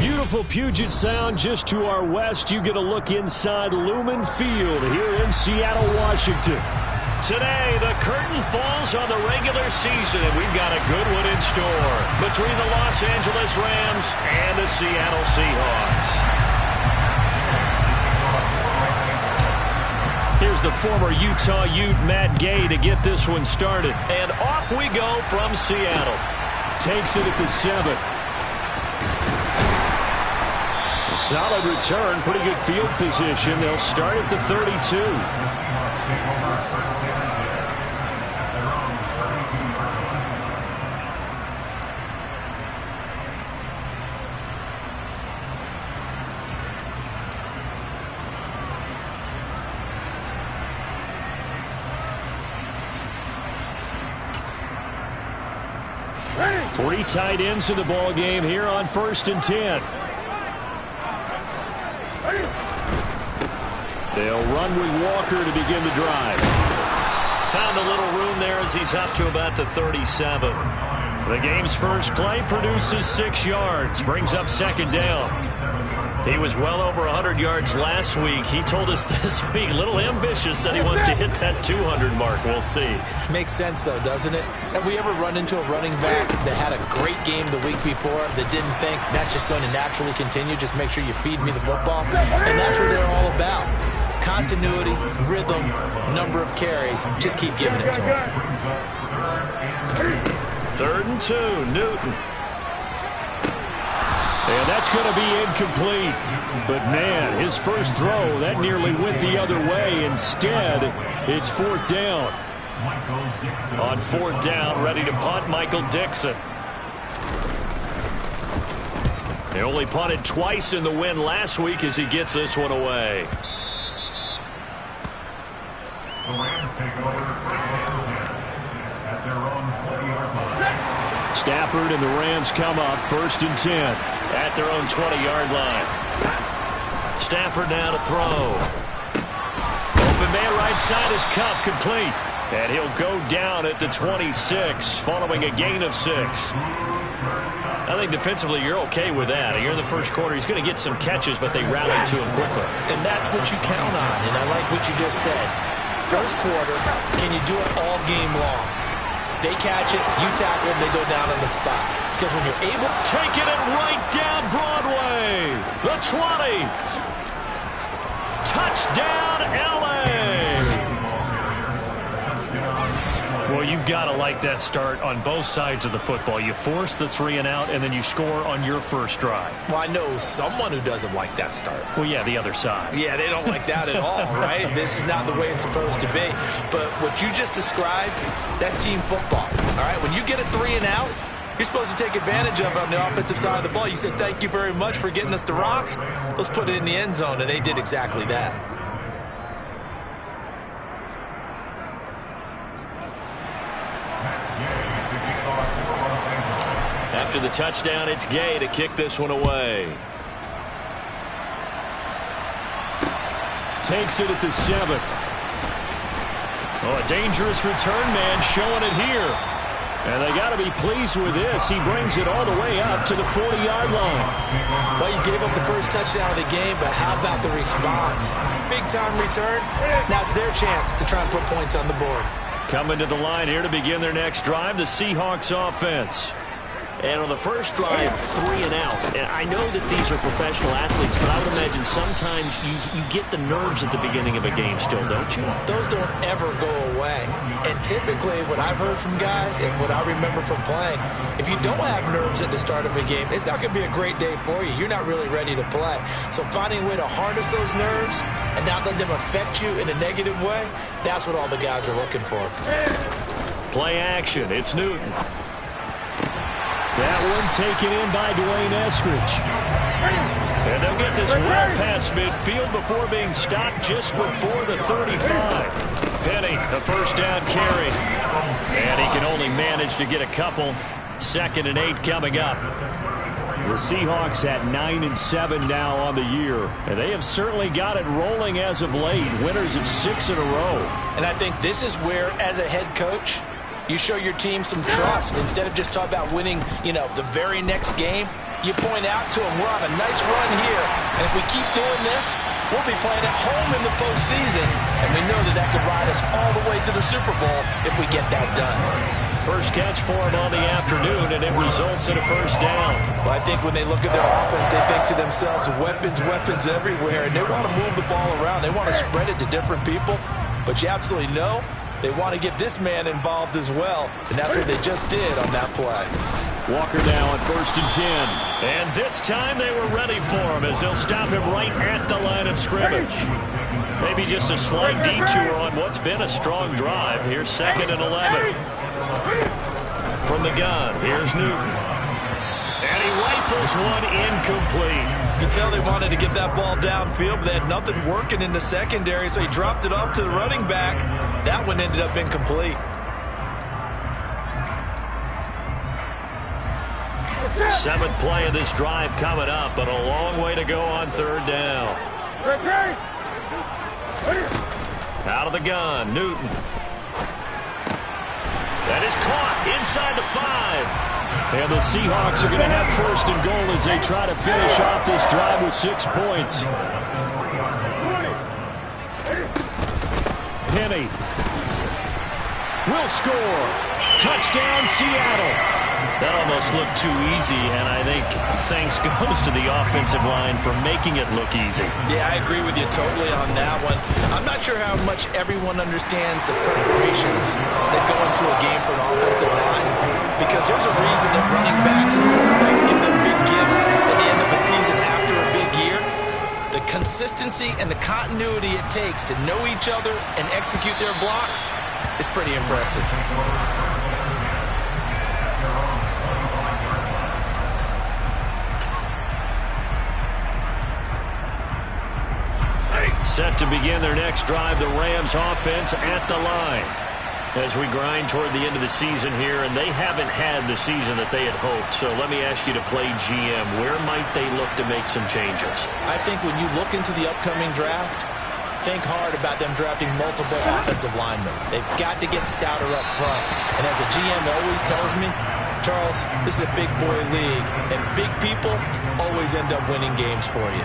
Beautiful Puget Sound just to our west. You get a look inside Lumen Field here in Seattle, Washington. Today, the curtain falls on the regular season, and we've got a good one in store between the Los Angeles Rams and the Seattle Seahawks. Here's the former Utah Ute Matt Gay to get this one started. And off we go from Seattle. Takes it at the 7. A solid return, pretty good field position. They'll start at the 32. Three tight ends in the ball game here on 1st and 10. They'll run with Walker to begin the drive. Found a little room there as he's up to about the 37. The game's first play produces 6 yards. Brings up 2nd down. He was well over 100 yards last week. He told us this week, a little ambitious, that he wants to hit that 200 mark. We'll see. Makes sense, though, doesn't it? Have we ever run into a running back that had a great game the week before that didn't think that's just going to naturally continue? Just make sure you feed me the football. And that's what they're all about. Continuity, rhythm, number of carries. Just keep giving it to him. 3rd and 2, Newton. And that's going to be incomplete. But, man, his first throw, that nearly went the other way. Instead, it's 4th down. On 4th down, ready to punt, Michael Dixon. They only punted twice in the win last week as he gets this one away. The Rams take over at their own 20-yard line. Stafford and the Rams come up 1st and 10. At their own 20-yard line. Stafford now to throw. Open man right side is Cup, complete. And he'll go down at the 26 following a gain of 6. I think defensively you're okay with that. You're in the first quarter. He's going to get some catches, but they rallied to him quickly. And that's what you count on, and I like what you just said. First quarter, can you do it all game long? They catch it, you tackle them, they go down on the spot. Because when you're able... Taking it right down Broadway. The 20. Touchdown, L.A. Well, you've got to like that start on both sides of the football. You force the 3 and out, and then you score on your first drive. Well, I know someone who doesn't like that start. Well, yeah, the other side. Yeah, they don't like that at all, right? This is not the way it's supposed to be. But what you just described, that's team football, all right? When you get a 3 and out, you're supposed to take advantage of it on the offensive side of the ball. You said, thank you very much for getting us the rock. Let's put it in the end zone, and they did exactly that. After the touchdown, it's Gay to kick this one away. Takes it at the 7. Oh, a dangerous return man showing it here. And they got to be pleased with this. He brings it all the way up to the 40-yard line. Well, you gave up the first touchdown of the game, but how about the response? Big-time return. Now it's their chance to try and put points on the board. Coming to the line here to begin their next drive, the Seahawks offense. And on the first drive, 3 and out. And I know that these are professional athletes, but I would imagine sometimes you get the nerves at the beginning of a game still, don't you? Those don't ever go away. And typically, what I've heard from guys and what I remember from playing, if you don't have nerves at the start of a game, it's not going to be a great day for you. You're not really ready to play. So finding a way to harness those nerves and not let them affect you in a negative way, that's what all the guys are looking for. Play action. It's Newton. That one taken in by Dwayne Eskridge. And they'll get this well past midfield before being stopped just before the 35. Penny, the first down carry. And he can only manage to get a couple. 2nd and 8 coming up. The Seahawks at 9-7 now on the year. And they have certainly got it rolling as of late. Winners of 6 in a row. And I think this is where, as a head coach, you show your team some trust. Instead of just talking about winning, the very next game, You point out to them, we're on a nice run here, and if we keep doing this, we'll be playing at home in the postseason, and we know that could ride us all the way to the Super Bowl if we get that done. First catch for him on the afternoon, and it results in a first down. Well, I think when they look at their offense, they think to themselves, weapons everywhere, and they want to move the ball around. They want to spread it to different people, but you absolutely know they want to get this man involved as well, and that's what they just did on that play. Walker now on 1st and 10. And this time they were ready for him as they'll stop him right at the line of scrimmage. Maybe just a slight detour on what's been a strong drive. Here's 2nd and 11. From the gun, here's Newton. And he rifles one incomplete. You can tell they wanted to get that ball downfield, but they had nothing working in the secondary, so he dropped it off to the running back. That one ended up incomplete. 7th play of this drive coming up, but a long way to go on 3rd down. Out of the gun, Newton. That is caught inside the 5. And the Seahawks are going to have 1st and goal as they try to finish off this drive with 6 points. Penny will score. Touchdown, Seattle. That almost looked too easy, and I think thanks goes to the offensive line for making it look easy. Yeah, I agree with you totally on that one. I'm not sure how much everyone understands the preparations that go into a game for an offensive line, because there's a reason that running backs and quarterbacks give them big gifts at the end of a season after a big year. The consistency and the continuity it takes to know each other and execute their blocks is pretty impressive. Set to begin their next drive, the Rams offense at the line. As we grind toward the end of the season here, and they haven't had the season that they had hoped. So let me ask you to play GM. Where might they look to make some changes? I think when you look into the upcoming draft, think hard about them drafting multiple offensive linemen. They've got to get stouter up front. And as a GM always tells me, Charles, this is a big boy league, and big people always end up winning games for you.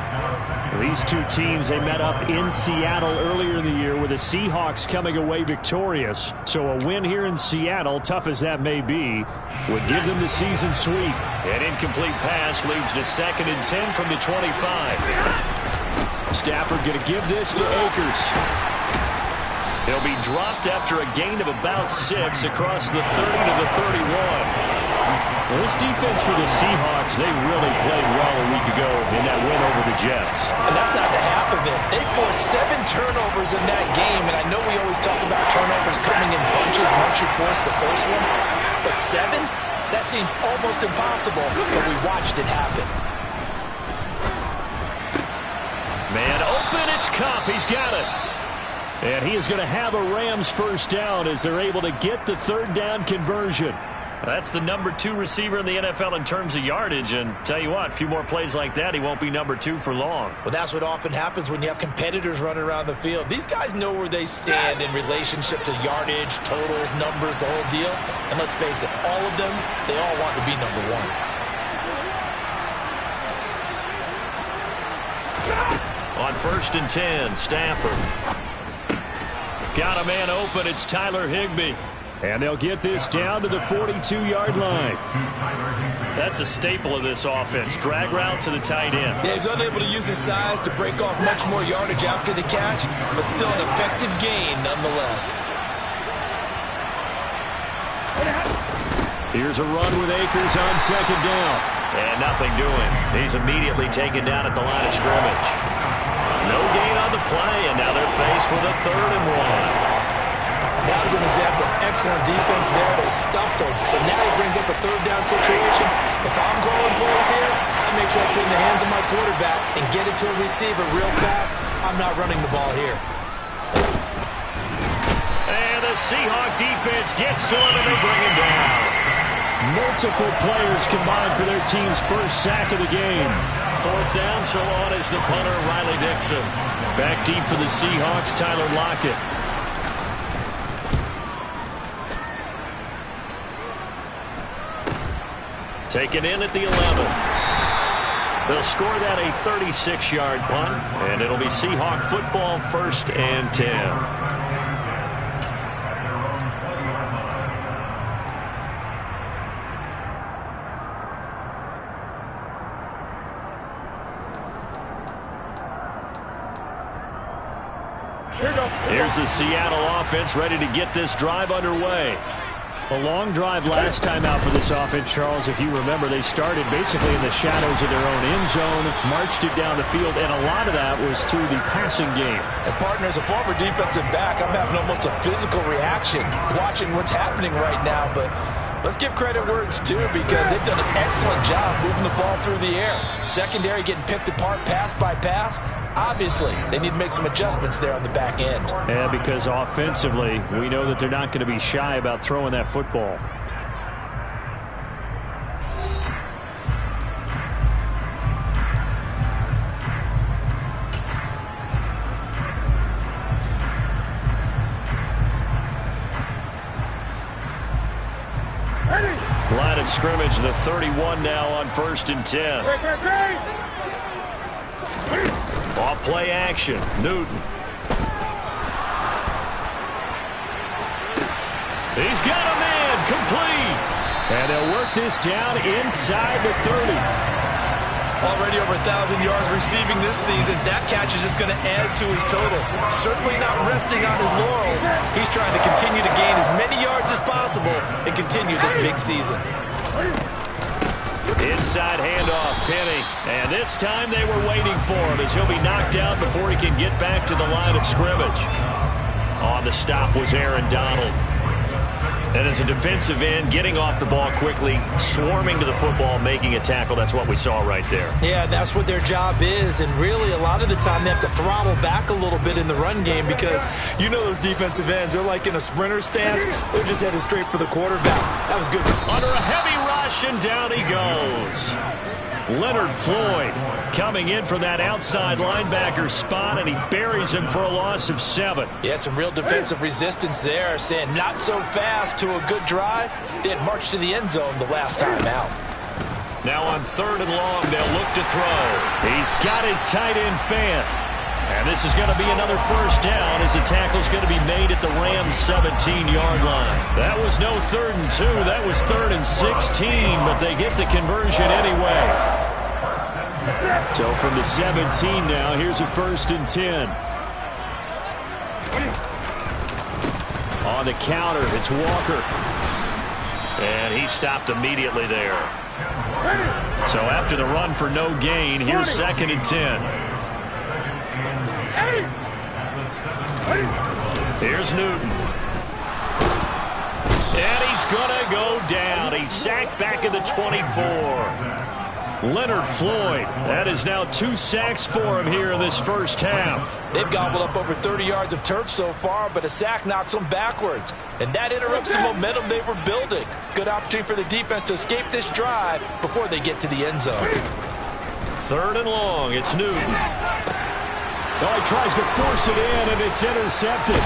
These two teams, they met up in Seattle earlier in the year with the Seahawks coming away victorious. So a win here in Seattle, tough as that may be, would give them the season sweep. An incomplete pass leads to 2nd and 10 from the 25. Stafford going to give this to Akers. He'll be dropped after a gain of about 6 across the 30 to the 31. Well, this defense for the Seahawks, they really played well a week ago in that win over the Jets. And that's not the half of it. They forced 7 turnovers in that game, and I know we always talk about turnovers coming in bunches once you force the first one, but 7? That seems almost impossible, but we watched it happen. Man open, it's Cup. He's got it. And he is going to have a Rams first down as they're able to get the 3rd down conversion. That's the number 2 receiver in the NFL in terms of yardage, and tell you what, a few more plays like that, he won't be number 2 for long. Well, that's what often happens when you have competitors running around the field. These guys know where they stand in relationship to yardage, totals, numbers, the whole deal. And let's face it, all of them, they all want to be number 1. On 1st and 10, Stafford. Got a man open, it's Tyler Higbee. And they'll get this down to the 42-yard line. That's a staple of this offense. Drag route to the tight end. Yeah, he's unable to use his size to break off much more yardage after the catch, but still an effective gain nonetheless. Here's a run with Akers on 2nd down. And nothing doing. He's immediately taken down at the line of scrimmage. No gain on the play, and now they're faced with a 3rd and 1. That was an example of excellent defense there. They stopped him. So now he brings up a 3rd down situation. If I'm calling plays here, I make sure I put it in the hands of my quarterback and get it to a receiver real fast. I'm not running the ball here. And the Seahawk defense gets to him, and they bring him down. Multiple players combined for their team's first sack of the game. 4th down, so on is the punter, Riley Dixon. Back deep for the Seahawks, Tyler Lockett. Taken in at the 11. They'll score that a 36-yard punt, and it'll be Seahawk football, 1st and 10. Here's the Seattle offense ready to get this drive underway. A long drive last time out for this offense, Charles. If you remember, they started basically in the shadows of their own end zone, marched it down the field, and a lot of that was through the passing game. And partner, as a former defensive back, I'm having almost a physical reaction watching what's happening right now. But let's give credit where it's due, because they've done an excellent job moving the ball through the air. Secondary getting picked apart pass by pass. Obviously, they need to make some adjustments there on the back end. Yeah, because offensively, we know that they're not going to be shy about throwing that football. Line of scrimmage, the 31 now on 1st and 10. Off play action, Newton. He's got a man, complete. And they'll work this down inside the 30. Already over 1,000 yards receiving this season. That catch is just going to add to his total. Certainly not resting on his laurels. He's trying to continue to gain as many yards as possible and continue this big season. Inside handoff, Penny. And this time they were waiting for him, as he'll be knocked out before he can get back to the line of scrimmage. On the stop was Aaron Donald. And as a defensive end, getting off the ball quickly, swarming to the football, making a tackle. That's what we saw right there. Yeah, that's what their job is. And really, a lot of the time, they have to throttle back a little bit in the run game, because you know those defensive ends, they're like in a sprinter stance. They're just headed straight for the quarterback. That was good. Under a heavy rush, and down he goes. Leonard Floyd coming in from that outside linebacker spot, and he buries him for a loss of 7. Yeah, some real defensive resistance there, saying not so fast to a good drive. They had marched to the end zone the last time out. Now on 3rd and long, they'll look to throw. He's got his tight end fan. And this is going to be another 1st down, as the tackle's going to be made at the Rams' 17-yard line. That was no 3rd and 2. That was 3rd and 16, but they get the conversion anyway. So from the 17 now, here's a 1st and 10. On the counter, it's Walker. And he stopped immediately there. So after the run for no gain, here's 2nd and 10. Here's Newton. And he's going to go down. He's sacked back at the 24. Leonard Floyd. That is now 2 sacks for him here in this 1st half. They've gobbled up over 30 yards of turf so far, but a sack knocks them backwards. And that interrupts the momentum they were building. Good opportunity for the defense to escape this drive before they get to the end zone. 3rd and long. It's Newton. Oh, he tries to force it in, and it's intercepted.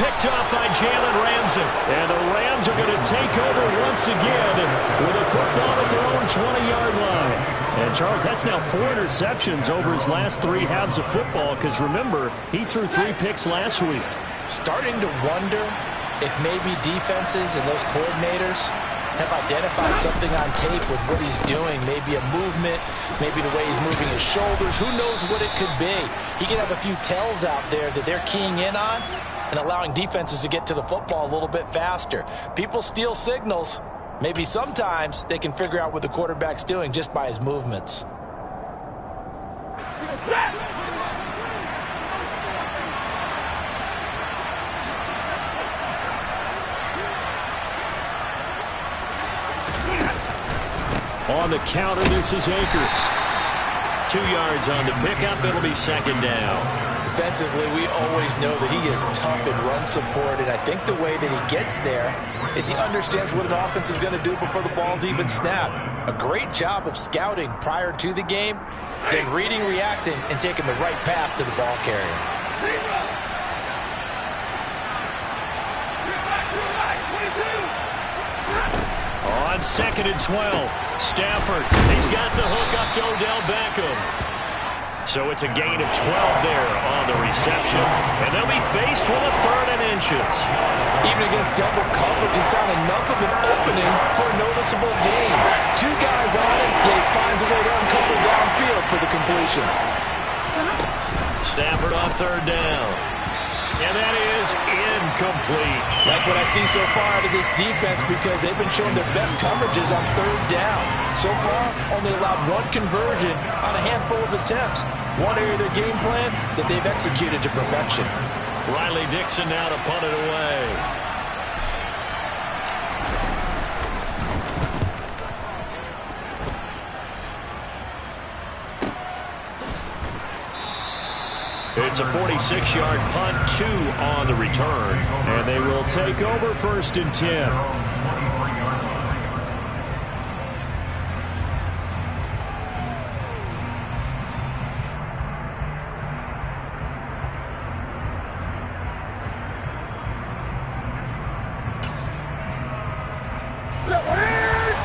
Picked off by Jalen Ramsey. And the Rams are going to take over once again with a football at their own 20-yard line. And, Charles, that's now 4 interceptions over his last 3 halves of football, because, remember, he threw 3 picks last week. Starting to wonder if maybe defenses and those coordinators have identified something on tape with what he's doing. Maybe a movement, maybe the way he's moving his shoulders. Who knows what it could be? He could have a few tells out there that they're keying in on and allowing defenses to get to the football a little bit faster. People steal signals. Maybe sometimes they can figure out what the quarterback's doing just by his movements. On the counter, this is Akers. 2 yards on the pickup. It'll be 2nd down. Defensively, we always know that he is tough in run support, and I think the way that he gets there is he understands what an offense is going to do before the ball's even snapped. A great job of scouting prior to the game, then reading, reacting, and taking the right path to the ball carrier. On 2nd and 12, Stafford. He's got the hook up to Odell Beckham. So it's a gain of 12 there on the reception. And they'll be faced with a 3rd and inches. Even against double coverage, he found enough of an opening for a noticeable gain. 2 guys on him, yet he finds a way to uncover downfield for the completion. Stafford on 3rd down. And that is incomplete. Like what I see so far out of this defense, because they've been showing their best coverages on 3rd down. So far, only allowed 1 conversion on a handful of attempts. One area of their game plan that they've executed to perfection. Riley Dixon now to punt it away. It's a 46-yard punt, 2 on the return. And they will take over 1st and 10.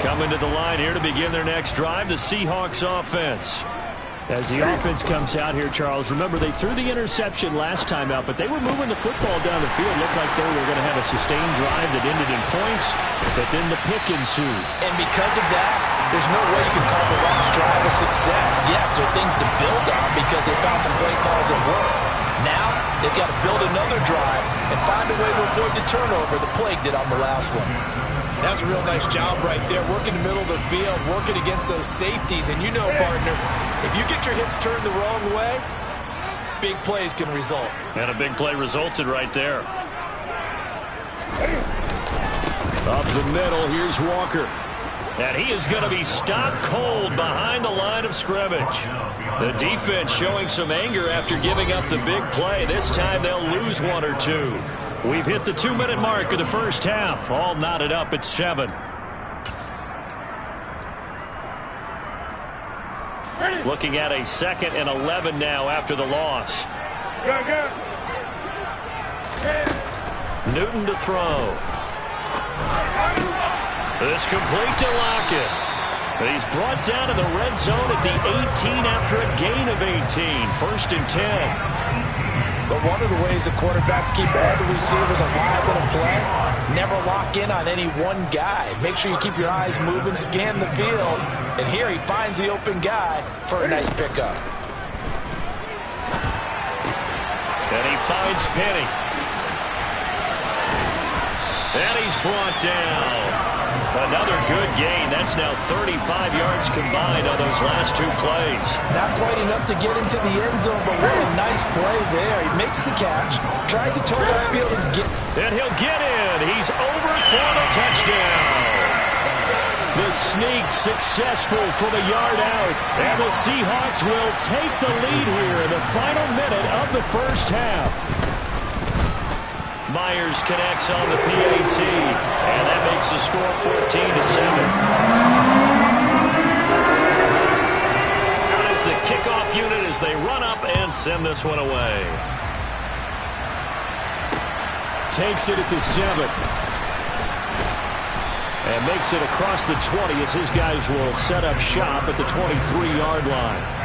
Coming to the line here to begin their next drive, the Seahawks offense. As the offense comes out here, Charles, remember they threw the interception last time out, but they were moving the football down the field. Looked like they were going to have a sustained drive that ended in points, but then the pick ensued. And because of that, there's no way you can call the last drive a success. Yes, there are things to build on because they found some play calls at work. Now, they've got to build another drive and find a way to avoid the turnover the plague did on the last one. That's a real nice job right there, working the middle of the field, working against those safeties. And you know, partner, if you get your hips turned the wrong way, big plays can result. And a big play resulted right there. Up the middle, here's Walker. And he is going to be stopped cold behind the line of scrimmage. The defense showing some anger after giving up the big play. This time they'll lose 1 or 2. We've hit the 2-minute mark of the first half. All knotted up at 7. Looking at a 2nd and 11 now after the loss. Newton to throw. It's complete to Lockett. He's brought down in the red zone at the 18 after a gain of 18. 1st and 10. But one of the ways the quarterbacks keep all the receivers alive in a play, never lock in on any one guy. Make sure you keep your eyes moving, scan the field, and here he finds the open guy for a nice pickup. And he finds Penny. And he's brought down. Another good gain. That's now 35 yards combined on those last 2 plays. Not quite enough to get into the end zone, but what a nice play there. He makes the catch, tries to turn upfield and get... And he'll get in. He's over for the touchdown. The sneak successful from a yard out. And the Seahawks will take the lead here in the final minute of the first half. Myers connects on the PAT, and that makes the score 14-7. Out is the kickoff unit as they run up and send this one away. Takes it at the 7. And makes it across the 20 as his guys will set up shop at the 23-yard line.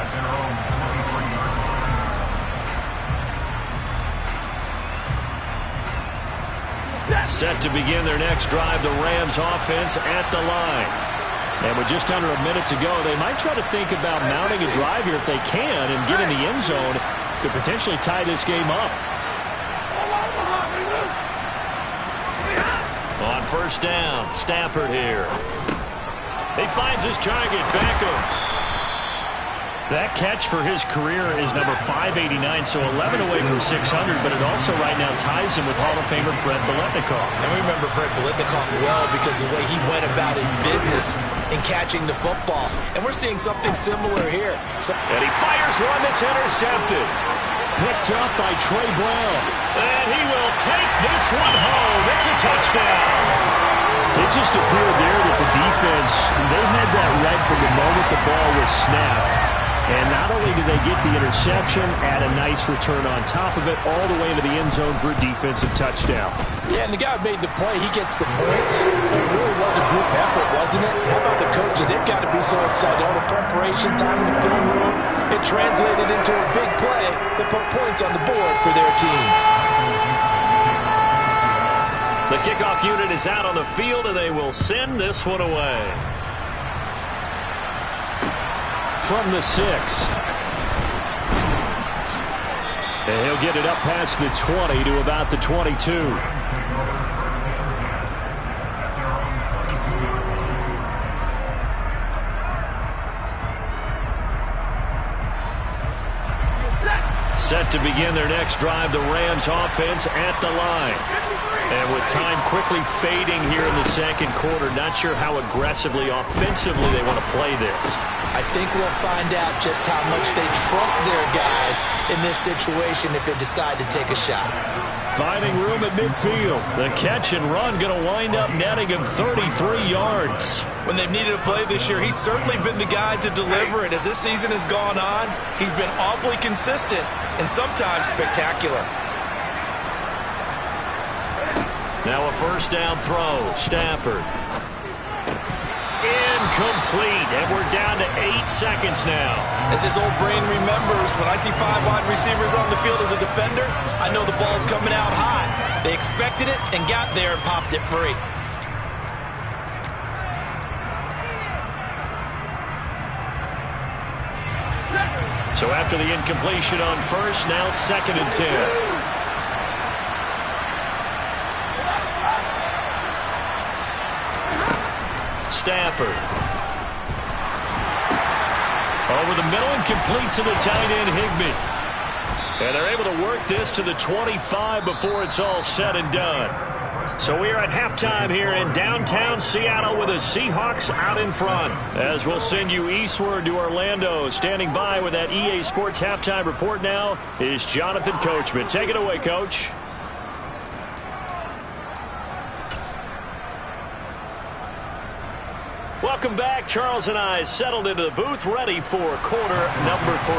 Set to begin their next drive, the Rams offense at the line. And with just under a minute to go, they might try to think about mounting a drive here if they can and get in the end zone to potentially tie this game up. On 1st down, Stafford here. He finds his target, Beckham. That catch for his career is number 589, so 11 away from 600, but it also right now ties him with Hall of Famer Fred Biletnikoff. And we remember Fred Biletnikoff well because of the way he went about his business in catching the football. And we're seeing something similar here. And he fires one that's intercepted. Picked up by Trey Brown. And he will take this one home. It's a touchdown. It just appeared there that the defense, they had that right from the moment the ball was snapped. And not only did they get the interception, add a nice return on top of it, all the way into the end zone for a defensive touchdown. Yeah, and the guy made the play. He gets the points. It really was a group effort, wasn't it? How about the coaches? They've got to be so excited. All the preparation time in the film room. It translated into a big play that put points on the board for their team. The kickoff unit is out on the field, and they will send this one away. From the 6. And he'll get it up past the 20 to about the 22. Set to begin their next drive, the Rams offense at the line. And with time quickly fading here in the second quarter, not sure how aggressively, offensively they want to play this. I think we'll find out just how much they trust their guys in this situation if they decide to take a shot. Finding room at midfield. The catch and run going to wind up netting him 33 yards. When they've needed a play this year, he's certainly been the guy to deliver it. As this season has gone on, he's been awfully consistent and sometimes spectacular. Now a first down throw. Stafford. Incomplete, and we're down to 8 seconds now. As his old brain remembers, when I see 5 wide receivers on the field as a defender, I know the ball's coming out high. They expected it and got there and popped it free. So after the incompletion on first, now 2nd and 10. Stafford. Over the middle and complete to the tight end, Higbee. And they're able to work this to the 25 before it's all said and done. So we are at halftime here in downtown Seattle with the Seahawks out in front. As we'll send you eastward to Orlando. Standing by with that EA Sports halftime report now is Jonathan Coachman. Take it away, Coach. Welcome back. Charles and I settled into the booth, ready for quarter number 3.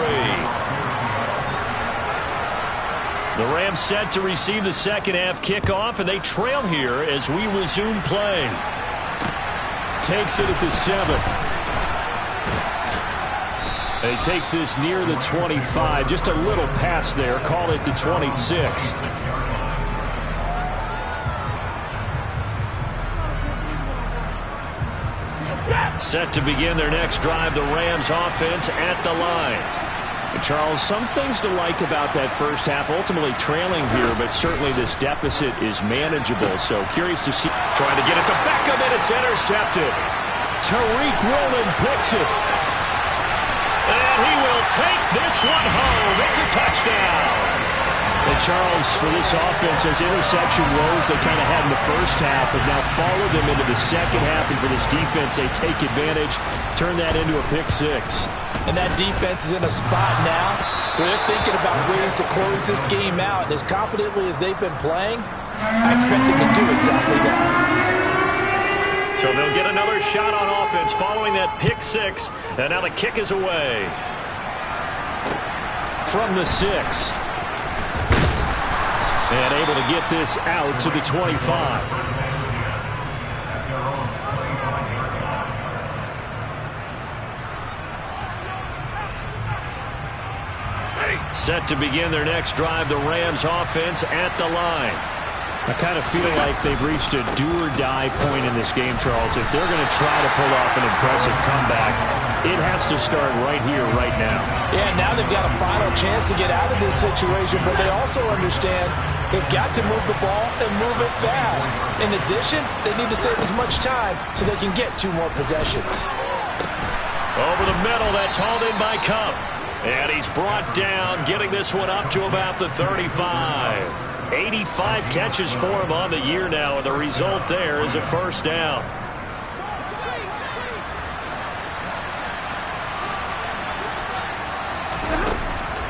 The Rams set to receive the second half kickoff, and they trail here as we resume play. Takes it at the 7. He takes this near the 25. Just a little pass there. Call it the 26. Set to begin their next drive, the Rams offense at the line. Charles, some things to like about that first half. Ultimately trailing here, but certainly this deficit is manageable. So curious to see. Trying to get it to Beckham, and it's intercepted. Tariq Woolen picks it. And he will take this one home. It's a touchdown. And Charles, for this offense, those interception woes they kind of had in the first half have now followed them into the second half. And for this defense, they take advantage, turn that into a pick 6. And that defense is in a spot now where they're thinking about ways to close this game out. And as confidently as they've been playing, I expect them to do exactly that. So they'll get another shot on offense following that pick 6. And now the kick is away. From the 6. And able to get this out to the 25. Set to begin their next drive, the Rams offense at the line. I kind of feel like they've reached a do-or-die point in this game, Charles. If they're going to try to pull off an impressive comeback, it has to start right here, right now. Yeah, now they've got a final chance to get out of this situation, but they also understand they've got to move the ball and move it fast. In addition, they need to save as much time so they can get 2 more possessions. Over the middle, that's hauled in by Cup. And he's brought down, getting this one up to about the 35. 85 catches for him on the year now, and the result there is a first down.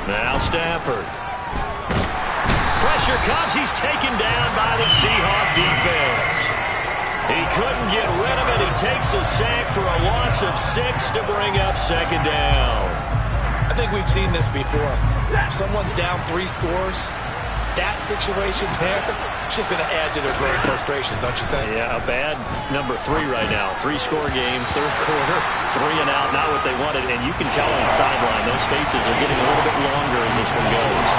Now Stafford. Pressure comes. He's taken down by the Seahawk defense. He couldn't get rid of it. He takes a sack for a loss of 6 to bring up second down. I think we've seen this before. If someone's down 3 scores, that situation there, it's just going to add to their growing frustrations, don't you think? Yeah, a bad number 3 right now. 3-score game, third quarter, 3 and out, not what they wanted. And you can tell on the sideline, those faces are getting a little bit longer as this one goes.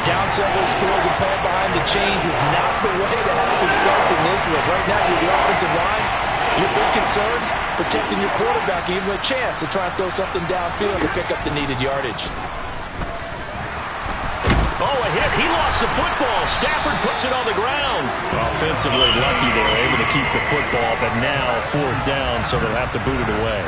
Down several scores and playing behind the chains is not the way to have success in this one. Right now, with the offensive line, you're big concerned protecting your quarterback, even a chance to try and throw something downfield to pick up the needed yardage. Oh, a hit. He lost the football. Stafford puts it on the ground. Offensively lucky they were able to keep the football, but now 4th down, so they'll have to boot it away.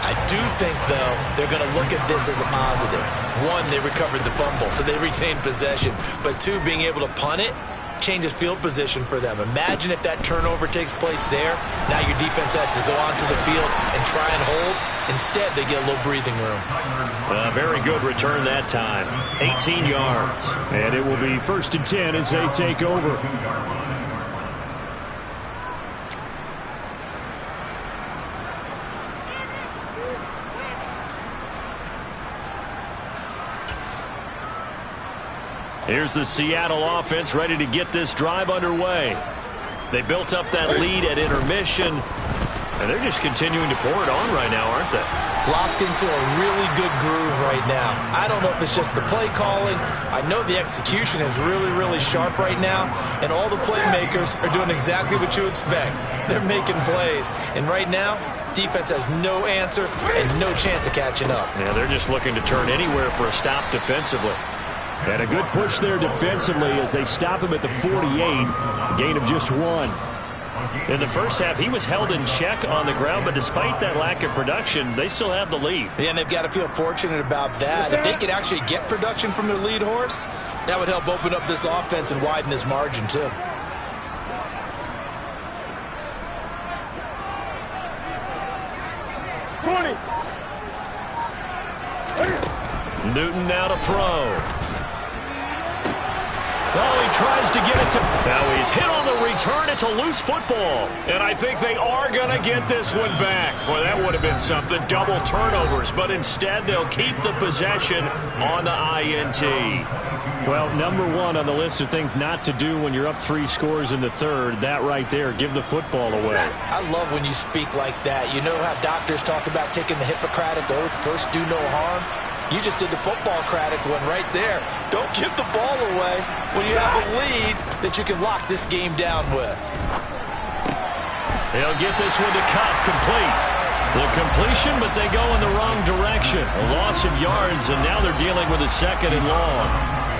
I do think, though, they're going to look at this as a positive. 1, they recovered the fumble, so they retained possession. But 2, being able to punt it changes field position for them. Imagine if that turnover takes place there. Now your defense has to go onto the field and try and hold. Instead, they get a little breathing room. Very good return that time. 18 yards. And it will be 1st and 10 as they take over. Here's the Seattle offense ready to get this drive underway. They built up that lead at intermission, and they're just continuing to pour it on right now, aren't they? Locked into a really good groove right now. I don't know if it's just the play calling. I know the execution is really, really sharp right now, and all the playmakers are doing exactly what you expect. They're making plays, and right now, defense has no answer and no chance of catching up. Yeah, they're just looking to turn anywhere for a stop defensively. And a good push there defensively as they stop him at the 48. A gain of just 1. In the first half, he was held in check on the ground, but despite that lack of production, they still have the lead. Yeah, and they've got to feel fortunate about that. If they could actually get production from their lead horse, that would help open up this offense and widen this margin, too. Newton now to throw. Oh, he tries to get it to... Now he's hit on the return. It's a loose football. And I think they are going to get this one back. Boy, that would have been something. Double turnovers. But instead, they'll keep the possession on the INT. Well, number 1 on the list of things not to do when you're up 3 scores in the third. That right there, give the football away. I love when you speak like that. You know how doctors talk about taking the Hippocratic oath, first do no harm? You just did the football-cratic one right there. Don't give the ball away when you have a lead that you can lock this game down with. They'll get this one to Cup, complete. The completion, but they go in the wrong direction. A loss of yards, and now they're dealing with a 2nd and long.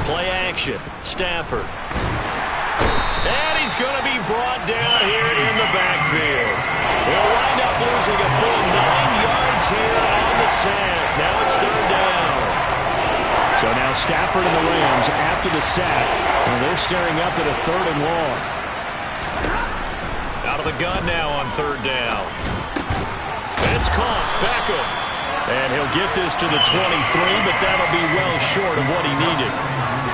Play action. Stafford. And he's going to be brought down here in the backfield. He'll wind up losing a full 9 yards here on the sack. Now it's 3rd down. So now Stafford and the Rams, after the sack, and they're staring up at a 3rd and long. Out of the gun now on 3rd down. It's caught. Beckham. And he'll get this to the 23, but that'll be well short of what he needed.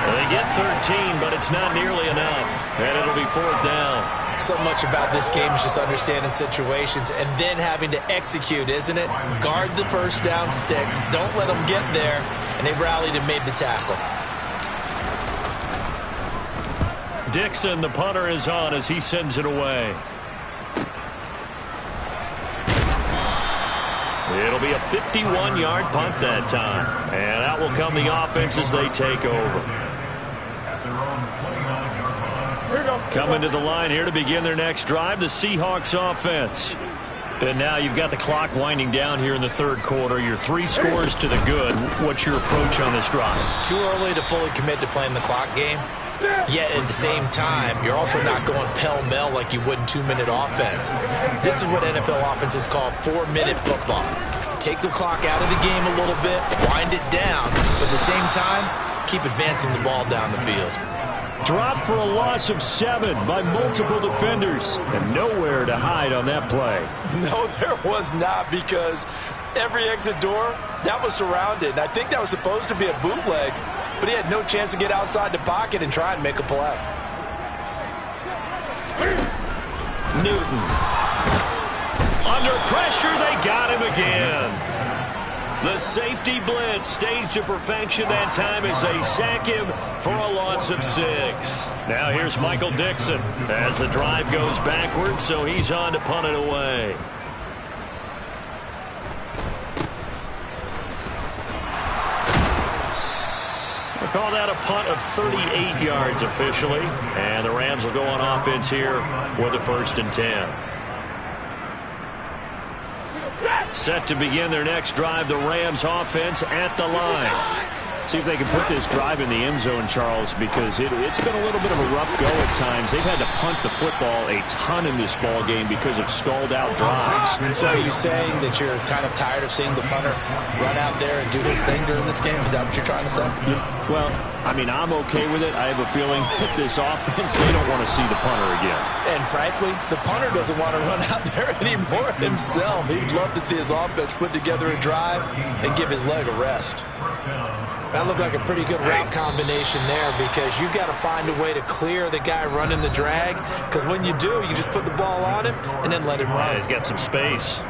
They get 13, but it's not nearly enough. And it'll be 4th down. So much about this game is just understanding situations and then having to execute, isn't it? Guard the first down sticks. Don't let them get there. And they rallied and made the tackle. Dixon, the punter, is on as he sends it away. It'll be a 51-yard punt that time. And out will come the offense as they take over. Coming to the line here to begin their next drive, the Seahawks offense. And now you've got the clock winding down here in the 3rd quarter. You're 3 scores to the good. What's your approach on this drive? Too early to fully commit to playing the clock game. Yet at the same time, you're also not going pell-mell like you would in 2-minute offense. This is what NFL offenses call 4-minute football. Take the clock out of the game a little bit, wind it down, but at the same time, keep advancing the ball down the field. Drop for a loss of 7 by multiple defenders, and nowhere to hide on that play. No, there was not, because every exit door, that was surrounded. And I think that was supposed to be a bootleg, but he had no chance to get outside the pocket and try and make a play. Newton. Under pressure, they got him again. The safety blitz staged to perfection that time as they sack him for a loss of 6. Now here's Michael Dixon as the drive goes backwards, so he's on to punt it away. We'll call that a punt of 38 yards officially, and the Rams will go on offense here with a 1st and 10. Set to begin their next drive, the Rams offense at the line. See if they can put this drive in the end zone, Charles, because it's been a little bit of a rough go at times. They've had to punt the football a ton in this ball game because of stalled-out drives. So are you saying that you're kind of tired of seeing the punter run out there and do his thing during this game? Is that what you're trying to say? Well, I mean, I'm okay with it. I have a feeling that this offense, they don't want to see the punter again. And frankly, the punter doesn't want to run out there anymore himself. He'd love to see his offense put together a drive and give his leg a rest. That looked like a pretty good route combination there because you've got to find a way to clear the guy running the drag, because when you do, you just put the ball on him and then let him run. Yeah, he's got some space.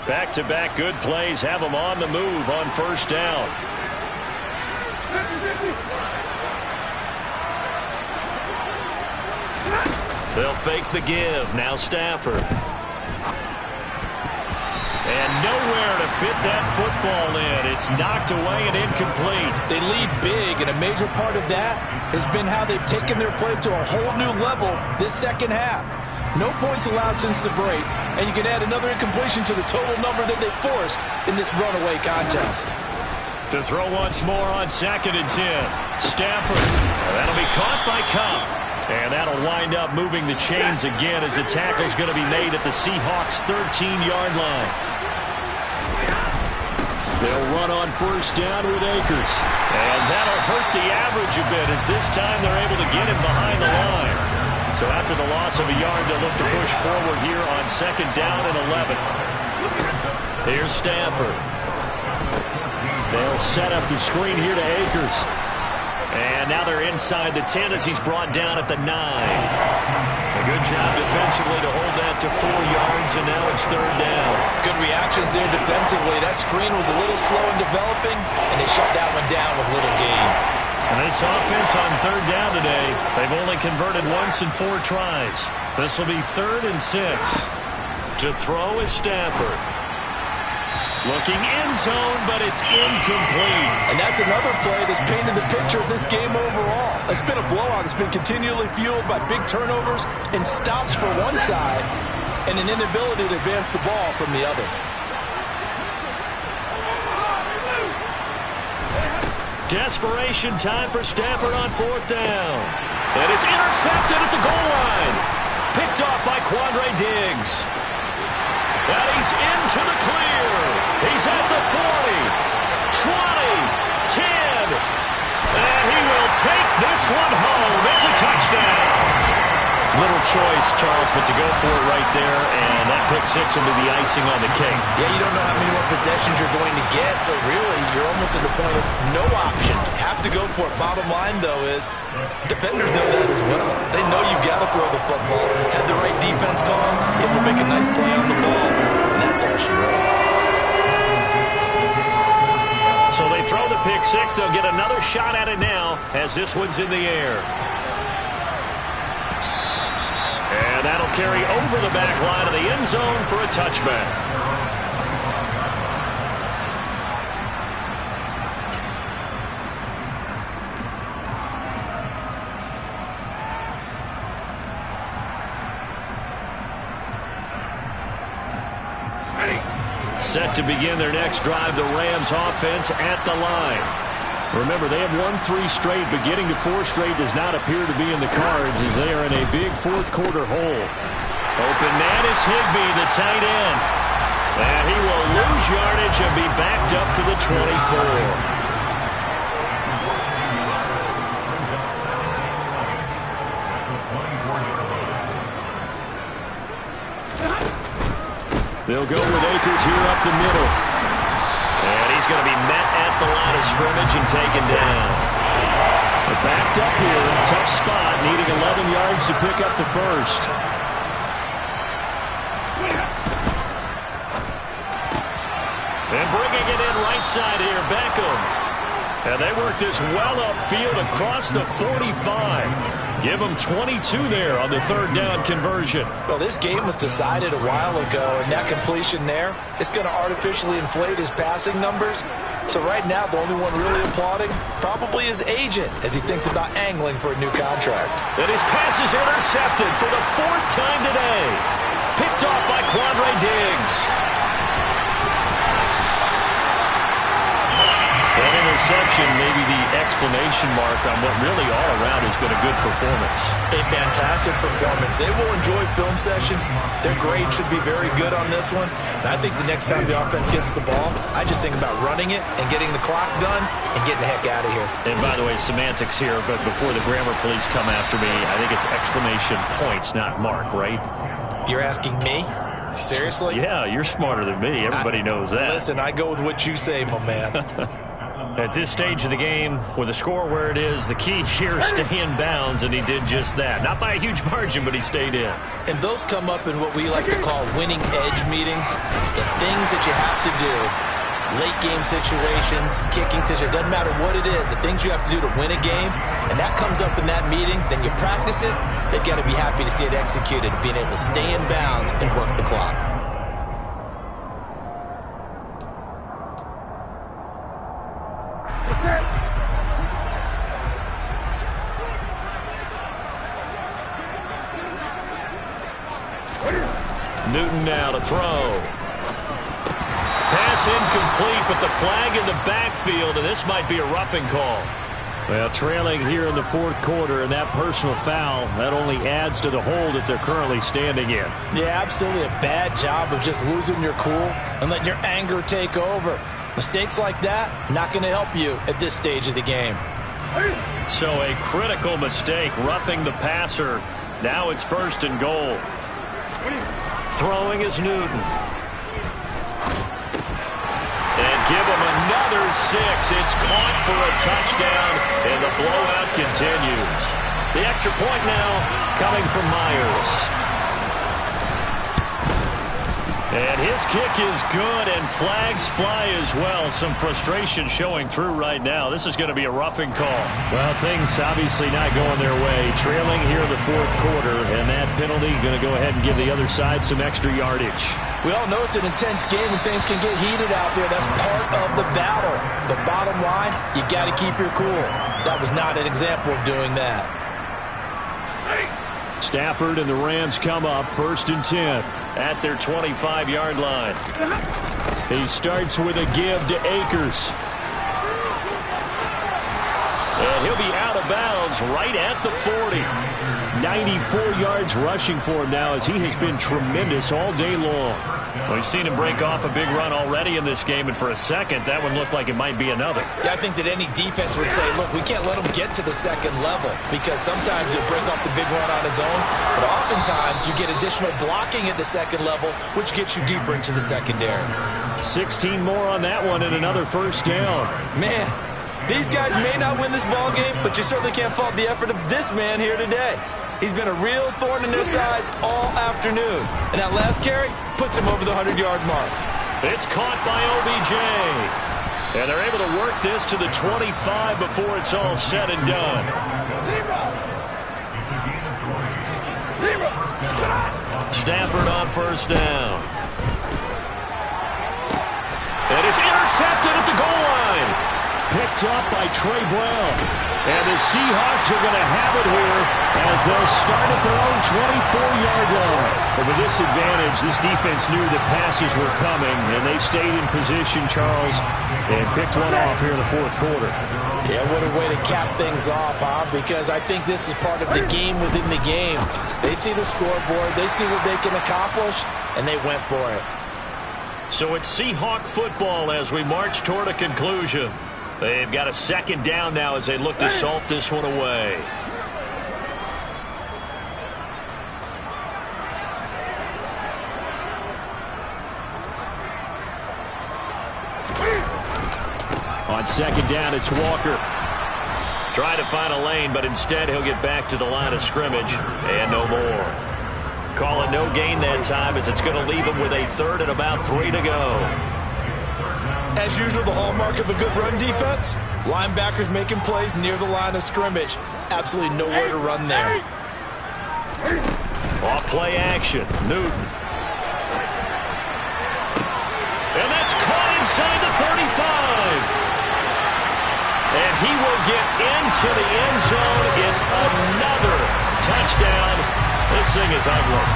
Back-to-back good plays have him on the move on 1st down. They'll fake the give. Now Stafford. And nowhere to fit that football in. It's knocked away and incomplete. They lead big, and a major part of that has been how they've taken their play to a whole new level this second half. No points allowed since the break, and you can add another incompletion to the total number that they forced in this runaway contest. To throw once more on 2nd and 10. Stafford. That'll be caught by Cobb. And that'll wind up moving the chains again as the tackle's going to be made at the Seahawks' 13-yard line. They'll run on 1st down with Akers. And that'll hurt the average a bit as this time they're able to get him behind the line. So after the loss of a yard, they'll look to push forward here on 2nd down and 11. Here's Stafford. They'll set up the screen here to Akers. And now they're inside the 10 as he's brought down at the 9. A good job defensively to hold that to 4 yards, and now it's 3rd down. Good reactions there defensively. That screen was a little slow in developing, and they shut that one down with little gain. And this offense on 3rd down today, they've only converted once in 4 tries. This will be 3rd and 6. To throw is Stafford. Looking end zone, but it's incomplete. And that's another play that's painted the picture of this game overall. It's been a blowout. It's been continually fueled by big turnovers and stops for one side and an inability to advance the ball from the other. Desperation time for Stafford on 4th down. And it's intercepted at the goal line. Picked off by Quandre Diggs. And he's into the clear. He's at the 40, 20, 10. And he will take this one home. It's a touchdown. Little choice, Charles, but to go for it right there, and that pick 6 will be the icing on the cake. Yeah, you don't know how many more possessions you're going to get, so really you're almost at the point of no options. Have to go for it. Bottom line, though, is defenders know that as well. They know you've got to throw the football. Had the right defense call, it will make a nice play on the ball, and that's all she wrote. So they throw the pick 6. They'll get another shot at it now as this one's in the air. And that'll carry over the back line of the end zone for a touchback. Set to begin their next drive, the Rams offense at the line. Remember, they have won 3 straight, but getting to 4 straight does not appear to be in the cards as they are in a big 4th quarter hole. Open man is Higbee, the tight end. And he will lose yardage and be backed up to the 24. They'll go with Akers here up the middle. And he's going to be met at the line of scrimmage and taken down. They're backed up here. Tough spot. Needing 11 yards to pick up the first. And bringing it in right side here, Beckham. And they work this well upfield across the 45. Give them 22 there on the third down conversion. Well, this game was decided a while ago, and that completion there, it's going to artificially inflate his passing numbers. So right now, the only one really applauding probably his agent as he thinks about angling for a new contract. And his pass is intercepted for the fourth time today. Picked off by Quandre Diggs. That interception may be the exclamation mark on what really all around has been a good performance. A fantastic performance. They will enjoy film session. Their grade should be very good on this one. And I think the next time the offense gets the ball, I just think about running it and getting the clock done and getting the heck out of here. And by the way, semantics here, but before the grammar police come after me, I think it's exclamation points, not mark, right? You're asking me? Seriously? Yeah, you're smarter than me. Everybody knows that. Listen, I go with what you say, my man. At this stage of the game, with the score where it is, the key here is stay in bounds, and he did just that. Not by a huge margin, but he stayed in. And those come up in what we like to call winning edge meetings. The things that you have to do, late game situations, kicking situations, doesn't matter what it is, the things you have to do to win a game, and that comes up in that meeting, then you practice it, they've got to be happy to see it executed, being able to stay in bounds and work the clock. Newton now to throw. Pass incomplete, but the flag in the backfield, and this might be a roughing call. Well, trailing here in the fourth quarter, and that personal foul, that only adds to the hole that they're currently standing in. Yeah, absolutely a bad job of just losing your cool and letting your anger take over. Mistakes like that, not going to help you at this stage of the game. So a critical mistake, roughing the passer. Now it's first and goal. Throwing is Newton. And give him another 6. It's caught for a touchdown, and the blowout continues. The extra point now coming from Myers. And his kick is good, and flags fly as well. Some frustration showing through right now. This is going to be a roughing call. Well, things obviously not going their way. Trailing here in the fourth quarter, and that penalty going to go ahead and give the other side some extra yardage. We all know it's an intense game and things can get heated out there. That's part of the battle. The bottom line, you got to keep your cool. That was not an example of doing that. Stafford and the Rams come up first and 10 at their 25-yard line. He starts with a give to Akers. And he'll be out of bounds right at the 40. 94 yards rushing for him now as he has been tremendous all day long. We've seen him break off a big run already in this game, and for a second, that one looked like it might be another. Yeah, I think that any defense would say, look, we can't let him get to the second level because sometimes he'll break off the big run on his own, but oftentimes you get additional blocking at the second level, which gets you deeper into the secondary. 16 more on that one and another first down. Man, these guys may not win this ball game, but you certainly can't fault the effort of this man here today. He's been a real thorn in their sides all afternoon. And that last carry puts him over the 100-yard mark. It's caught by OBJ. And they're able to work this to the 25 before it's all said and done. Stafford on first down. And it's intercepted at the goal line. Picked up by Trey Brown. And the Seahawks are going to have it here as they'll start at their own 24-yard line. But with this advantage, this defense knew that passes were coming, and they stayed in position, Charles, and picked one off here in the fourth quarter. Yeah, what a way to cap things off, huh? Because I think this is part of the game within the game. They see the scoreboard, they see what they can accomplish, and they went for it. So it's Seahawk football as we march toward a conclusion. They've got a second down now as they look to salt this one away. On second down, it's Walker. Trying to find a lane, but instead he'll get back to the line of scrimmage and no more. Call it no gain that time as it's going to leave him with a third and about 3 to go. As usual, the hallmark of a good run defense, linebackers making plays near the line of scrimmage. Absolutely nowhere to run there. Off play action, Newton. And that's caught inside the 35. And he will get into the end zone. It's another touchdown. This thing is ugly.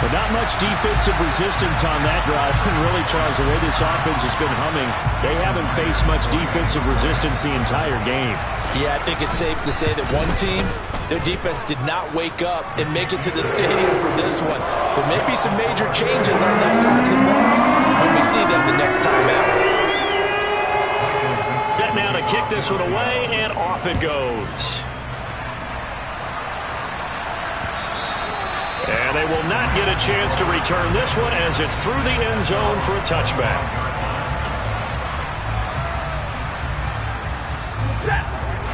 But not much defensive resistance on that drive. And really, Charles, the way this offense has been humming, they haven't faced much defensive resistance the entire game. Yeah, I think it's safe to say that one team, their defense did not wake up and make it to the stadium for this one. There may be some major changes on that side of the ball when we see them the next time out. Set now to kick this one away, and off it goes. And they will not get a chance to return this one as it's through the end zone for a touchback.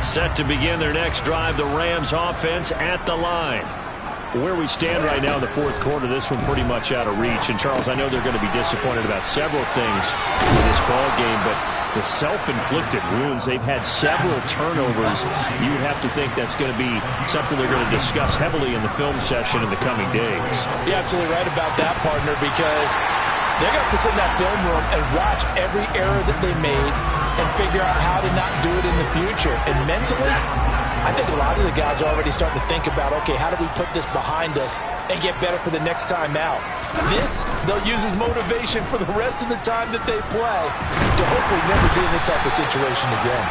Set to begin their next drive, the Rams offense at the line. Where we stand right now in the fourth quarter, this one pretty much out of reach. And, Charles, I know they're going to be disappointed about several things in this ball game, but the self-inflicted wounds, they've had several turnovers. You would have to think that's going to be something they're going to discuss heavily in the film session in the coming days. You're absolutely right about that, partner, because they're going to have to sit in that film room and watch every error that they made and figure out how to not do it in the future. And mentally, I think a lot of the guys are already starting to think about, okay, how do we put this behind us and get better for the next time out? This, they'll use as motivation for the rest of the time that they play to hopefully never be in this type of situation again.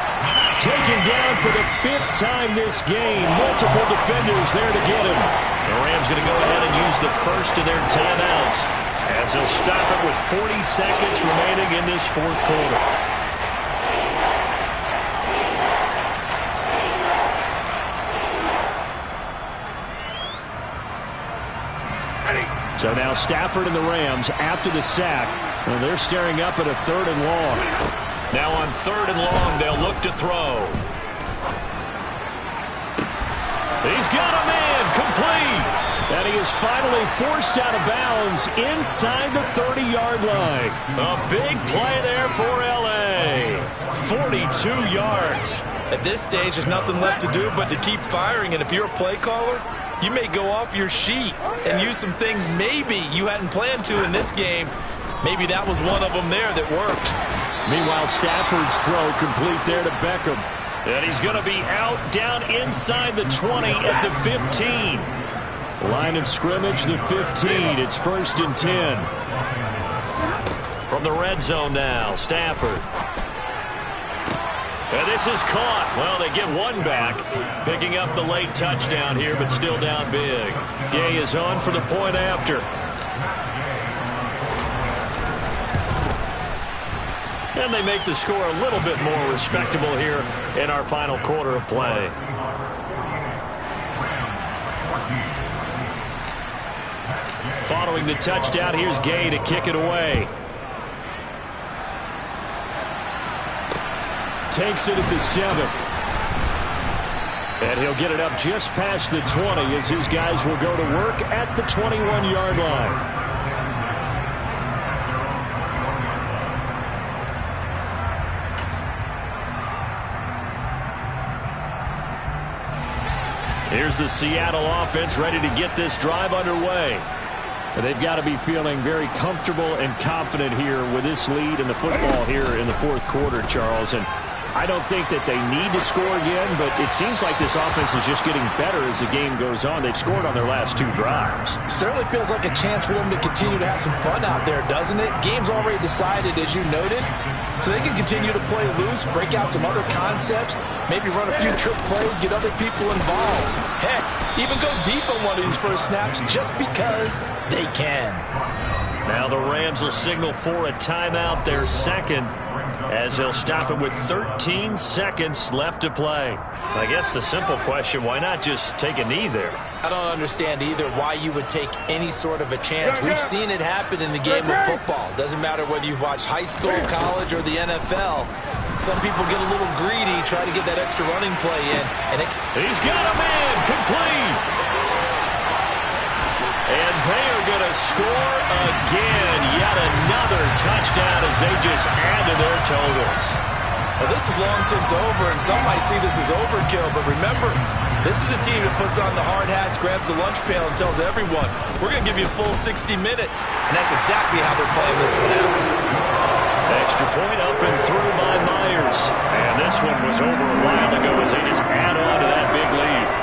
Taken down for the 5th time this game. Multiple defenders there to get him. The Rams going to go ahead and use the first of their timeouts as they'll stop it with 40 seconds remaining in this fourth quarter. So now Stafford and the Rams, after the sack, well, they're staring up at a 3rd and long. Now on 3rd and long, they'll look to throw. He's got a man, complete. And he is finally forced out of bounds inside the 30-yard line. A big play there for L.A. 42 yards. At this stage, there's nothing left to do but to keep firing. And if you're a play caller, you may go off your sheet and use some things maybe you hadn't planned to in this game. Maybe that was one of them there that worked. Meanwhile, Stafford's throw complete there to Beckham. And he's going to be out down inside the 20 at the 15. Line of scrimmage, the 15. It's 1st and 10. From the red zone now, Stafford. And this is caught. Well, they get one back, picking up the late touchdown here, but still down big. Gay is on for the point after. And they make the score a little bit more respectable here in our final quarter of play. Following the touchdown, here's Gay to kick it away. Takes it at the 7. And he'll get it up just past the 20 as his guys will go to work at the 21-yard line. Here's the Seattle offense ready to get this drive underway. And they've got to be feeling very comfortable and confident here with this lead in the football here in the fourth quarter, Charles. And I don't think that they need to score again, but it seems like this offense is just getting better as the game goes on. They've scored on their last 2 drives. Certainly feels like a chance for them to continue to have some fun out there, doesn't it? Game's already decided, as you noted, so they can continue to play loose, break out some other concepts, maybe run a few trick plays, get other people involved. Heck, even go deep on one of these first snaps just because they can. Now the Rams will signal for a timeout, their second, as they'll stop it with 13 seconds left to play. I guess the simple question, why not just take a knee there? I don't understand either why you would take any sort of a chance. We've seen it happen in the game of football. Doesn't matter whether you've watched high school, college, or the NFL. Some people get a little greedy, try to get that extra running play in. And he's got a man, complete. And they are going to score again. Yet another touchdown as they just add to their totals. Well, this is long since over, and some might see this as overkill. But remember, this is a team that puts on the hard hats, grabs the lunch pail, and tells everyone, we're going to give you a full 60 minutes. And that's exactly how they're playing this one out. Extra point up and through by Myers. And this one was over a while ago as they just add on to that big lead.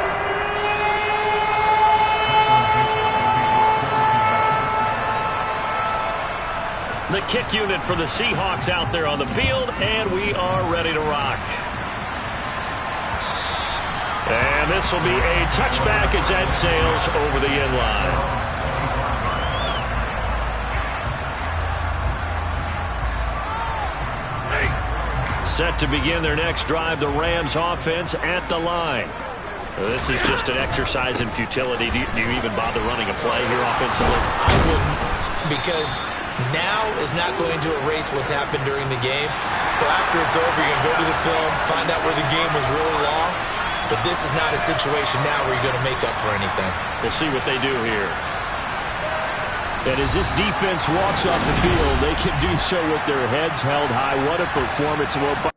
The kick unit for the Seahawks out there on the field, and we are ready to rock. And this will be a touchback as that sails over the end line. Set to begin their next drive, the Rams offense at the line. This is just an exercise in futility. Do you even bother running a play here offensively? I wouldn't, because now is not going to erase what's happened during the game. So after it's over, you're going to go to the film, find out where the game was really lost. But this is not a situation now where you're going to make up for anything. We'll see what they do here. And as this defense walks off the field, they can do so with their heads held high. What a performance. Well,